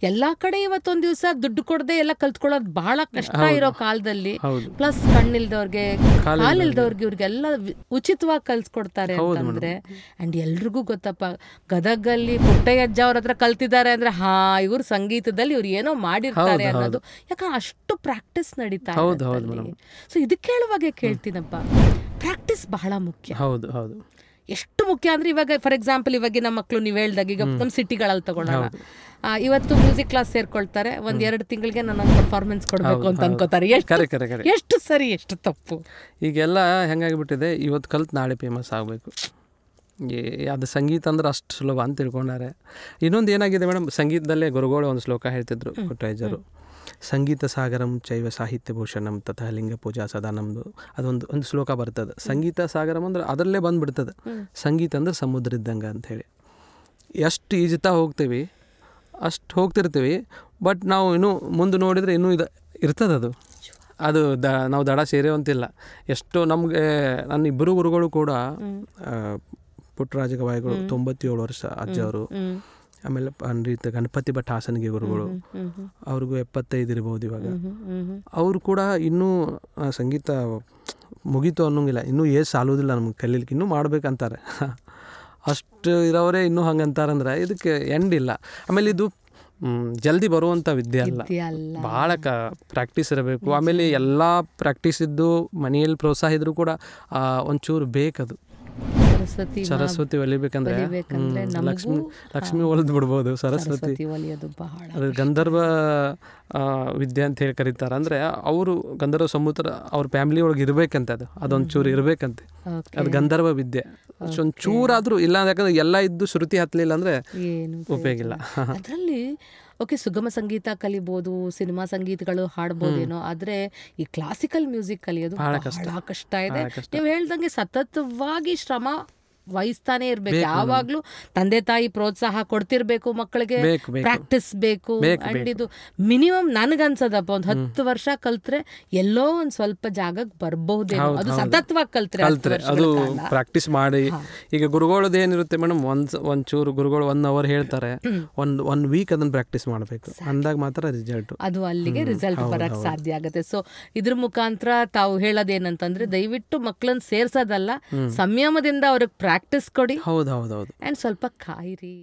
ಎಲ್ಲಾ ಕಡೆ ಇವತ್ತೊಂದ್ ದಿವಸ ದುಡ್ಡು ಕೊಡದೆ ಎಲ್ಲ ಕಲ್ತ್ಕೊಳ್ಳೋದು ಬಹಳ ಕಷ್ಟ ಇರೋ ಕಾಲದಲ್ಲಿ ಹೌದು. ಪ್ಲಸ್ ಕಣ್ಣಿಲ್ದವ್ರಿಗೆ ಕಾಲಿಲ್ದವ್ರಿಗೆ ಇವ್ರಿಗೆಲ್ಲ ಉಚಿತವಾಗಿ ಕಲ್ಸ್ಕೊಡ್ತಾರೆ ಅಂತಂದ್ರೆ ಅಂಡ್ ಎಲ್ರಿಗೂ ಗೊತ್ತಪ್ಪ, ಗದಗಲ್ಲಿ ಪುಟ್ಟಯ್ಯಜ್ಜ ಅವ್ರ ಹತ್ರ ಕಲ್ತಿದ್ದಾರೆ ಅಂದ್ರೆ ಇವ್ರು ಸಂಗೀತದಲ್ಲಿ ಇವ್ರು ಏನೋ ಮಾಡಿರ್ತಾರೆ ಅನ್ನೋದು, ಯಾಕಂದ್ರೆ ಅಷ್ಟು ಪ್ರಾಕ್ಟೀಸ್ ನಡೀತಾ ಇದೆ. ಸೊ ಇದಕ್ಕೆ ಹೇಳುವಾಗೆ ಕೇಳ್ತೀನಪ್ಪ, ಪ್ರಾಕ್ಟೀಸ್ ಬಹಳ ಮುಖ್ಯ. ಹೌದು ಹೌದು. ಎಷ್ಟು ಮುಖ್ಯ ಅಂದ್ರೆ ಇವಾಗ ಫಾರ್ ಎಕ್ಸಾಂಪಲ್ ಇವಾಗ ನಮ್ಮ ಮಕ್ಕಳು ನೀವು ಹೇಳ್ದಾಗ ಈಗ ನಮ್ಮ ಸಿಟಿಗಳಲ್ಲಿ ತಗೊಳ್ಳೋಣ, ಇವತ್ತು ಮ್ಯೂಸಿಕ್ ಕ್ಲಾಸ್ ಸೇರ್ಕೊಳ್ತಾರೆ, 1-2 ತಿಂಗಳಿಗೆ ನಾನೊಂದು ಪರ್ಫಾರ್ಮೆನ್ಸ್ ಕೊಡಬೇಕು ಅಂತ ಅನ್ಕೋತಾರೆ. ಎಷ್ಟು ಸರಿ ಎಷ್ಟು ತಪ್ಪು. ಈಗೆಲ್ಲ ಹೆಂಗಾಗಿಬಿಟ್ಟಿದೆ, ಇವತ್ತು ಕಲ್ತು ನಾಳೆ ಫೇಮಸ್ ಆಗಬೇಕು, ಅದು ಸಂಗೀತ ಅಂದ್ರೆ ಅಷ್ಟು ಸುಲಭ ಅಂತ ತಿಳ್ಕೊಂಡಾರೆ. ಇನ್ನೊಂದು ಏನಾಗಿದೆ ಮೇಡಮ್, ಸಂಗೀತದಲ್ಲೇ ಗುರುಗಳು ಒಂದು ಶ್ಲೋಕ ಹೇಳ್ತಿದ್ರು ಪುಟ್ಟಯ್ಯರು, ಸಂಗೀತ ಸಾಗರಂ ಚೈವ ಸಾಹಿತ್ಯ ಭೂಷಣಂ ತಥಾ ಲಿಂಗ ಪೂಜಾ ಸದಾ ನಮ್ಮದು. ಒಂದು ಶ್ಲೋಕ ಬರ್ತದೆ, ಸಂಗೀತ ಸಾಗರಂ ಅಂದ್ರೆ ಅದರಲ್ಲೇ ಬಂದುಬಿಡ್ತದೆ, ಸಂಗೀತ ಅಂದ್ರೆ ಸಮುದ್ರ ಇದ್ದಂಗೆ ಅಂಥೇಳಿ. ಎಷ್ಟು ಈಜುತ್ತಾ ಹೋಗ್ತೀವಿ ಅಷ್ಟು ಹೋಗ್ತಿರ್ತೀವಿ, ಬಟ್ ನಾವು ಇನ್ನೂ ಮುಂದೆ ನೋಡಿದರೆ ಇನ್ನೂ ಇರ್ತದೆ ಅದು ನಾವು ದಡ ಸೇರೇವಂತಿಲ್ಲ. ಎಷ್ಟೋ ನಮಗೆ ನನ್ನ ಇಬ್ಬರು ಗುರುಗಳು ಕೂಡ ಪುಟ್ಟರಾಜ ಗವಾಯಿಗಳು 97 ವರ್ಷ ಅಜ್ಜವರು, ಆಮೇಲೆ ಪಂಡಿತ ಗಣಪತಿ ಭಟ್ ಹಾಸನಿಗೆ ಗುರುಗಳು, ಅವ್ರಿಗೂ 75 ಇರ್ಬೋದು ಇವಾಗ. ಅವರು ಕೂಡ ಇನ್ನೂ ಸಂಗೀತ ಮುಗೀತು ಅನ್ನೋಂಗಿಲ್ಲ, ಇನ್ನೂ ಏಜ್ ಸಾಲೋದಿಲ್ಲ ನಮ್ಗೆ ಕಲೀಲಿಕ್ಕೆ, ಇನ್ನೂ ಮಾಡ್ಬೇಕಂತಾರೆ. ಅಷ್ಟು ಇರೋರೇ ಇನ್ನೂ ಹಂಗಂತಾರಂದ್ರೆ ಇದಕ್ಕೆ ಎಂಡ್ ಇಲ್ಲ. ಆಮೇಲೆ ಇದು ಜಲ್ದಿ ಬರುವಂಥ ವಿದ್ಯೆ ಅಲ್ಲ, ಭಾಳ ಪ್ರಾಕ್ಟೀಸ್ ಇರಬೇಕು. ಆಮೇಲೆ ಎಲ್ಲ ಪ್ರಾಕ್ಟೀಸ್ ಇದ್ದು ಮನೆಯಲ್ಲಿ ಪ್ರೋತ್ಸಾಹ ಇದ್ರೂ ಕೂಡ ಒಂಚೂರು ಬೇಕದು. ಸರಸ್ವತಿ ಒಲಿಬೇಕಂದ್ರೆ ಲಕ್ಷ್ಮಿ ಒಲಿದು ಬಿಡ್ಬೋದು, ಸರಸ್ವತಿ ಅದು ಗಂಧರ್ವ ವಿದ್ಯೆ ಅಂತ ಹೇಳಿ ಕರೀತಾರೆ. ಅಂದರೆ ಅವರು ಗಂಧರ್ವ ಸಮುದ್ರ ಅವ್ರ ಫ್ಯಾಮಿಲಿ ಒಳಗೆ ಇರ್ಬೇಕಂತ, ಅದೊಂಚೂರು ಇರ್ಬೇಕಂತೆ, ಅದು ಗಂಧರ್ವ ವಿದ್ಯೆ. ಒಂಚೂರಾದರೂ ಇಲ್ಲ, ಯಾಕಂದ್ರೆ ಎಲ್ಲ ಇದ್ದು ಶ್ರುತಿ ಹತ್ತಲಿಲ್ಲ ಅಂದರೆ ಉಪಯೋಗ ಇಲ್ಲ. ಅದರಲ್ಲಿ ಓಕೆ, ಸುಗಮ ಸಂಗೀತ ಕಲಿಬೋದು, ಸಿನಿಮಾ ಸಂಗೀತಗಳು ಹಾಡ್ಬೋದೇನೋ, ಆದರೆ ಈ ಕ್ಲಾಸಿಕಲ್ ಮ್ಯೂಸಿಕ್ ಕಲಿಯೋದು ಬಹಳ ಕಷ್ಟ ಇದೆ. ನೀವು ಹೇಳ್ದಂಗೆ ಸತತವಾಗಿ ಶ್ರಮ ವಹಿಸ್ತಾನೆ ಇರ್ಬೇಕು, ಯಾವಾಗ್ಲೂ ತಂದೆ ತಾಯಿ ಪ್ರೋತ್ಸಾಹ ಕೊಡ್ತಿರ್ಬೇಕು, ಮಕ್ಕಳಿಗೆ ಪ್ರಾಕ್ಟೀಸ್ ಬೇಕು. ಅಂಡ್ ಇದು ಮಿನಿಮಮ್ ನನಗನ್ಸದಪ್ಪ, ಒಂದು 10 ವರ್ಷ ಕಲ್ತ್ರೆ ಎಲ್ಲೋ ಒಂದ್ ಸ್ವಲ್ಪ ಜಾಗಕ್ಕೆ ಬರ್ಬಹುದೇನೋ, ಅದು ಸತತವಾಗಿ ಕಲ್ತ್ರೆ ಅದು ಪ್ರಾಕ್ಟೀಸ್ ಮಾಡಿ. ಈಗ ಗುರುಗಳದ್ದು ಏನಿರುತ್ತೆ ಮೇಡಮ್, ಒಂಚೂರು ಗುರುಗಳು 1 ಅವರ್ ಹೇಳ್ತಾರೆ, ಒನ್ ವೀಕ್ ಅದನ್ನ ಪ್ರಾಕ್ಟೀಸ್ ಮಾಡಬೇಕು, ಅಂದಾಗ ಮಾತ್ರ ರಿಸಲ್ಟ್, ಅದು ಅಲ್ಲಿಗೆ ರಿಸಲ್ಟ್ ಬರಕ್ ಸಾಧ್ಯ ಆಗುತ್ತೆ. ಸೊ ಇದ್ರ ಮುಖಾಂತರ ತಾವು ಹೇಳೋದೇನಂತಂದ್ರೆ, ದಯವಿಟ್ಟು ಮಕ್ಕಳನ್ನ ಸೇರ್ಸೋದಲ್ಲ, ಸಂಯಮದಿಂದ ಅವ್ರಿಗೆ ಪ್ರಾಕ್ಟೀಸ್ ಕೊಡಿ. ಹೌದು ಹೌದು ಹೌದು, ಅಂಡ್ ಸ್ವಲ್ಪ ಕಾಯಿರಿ.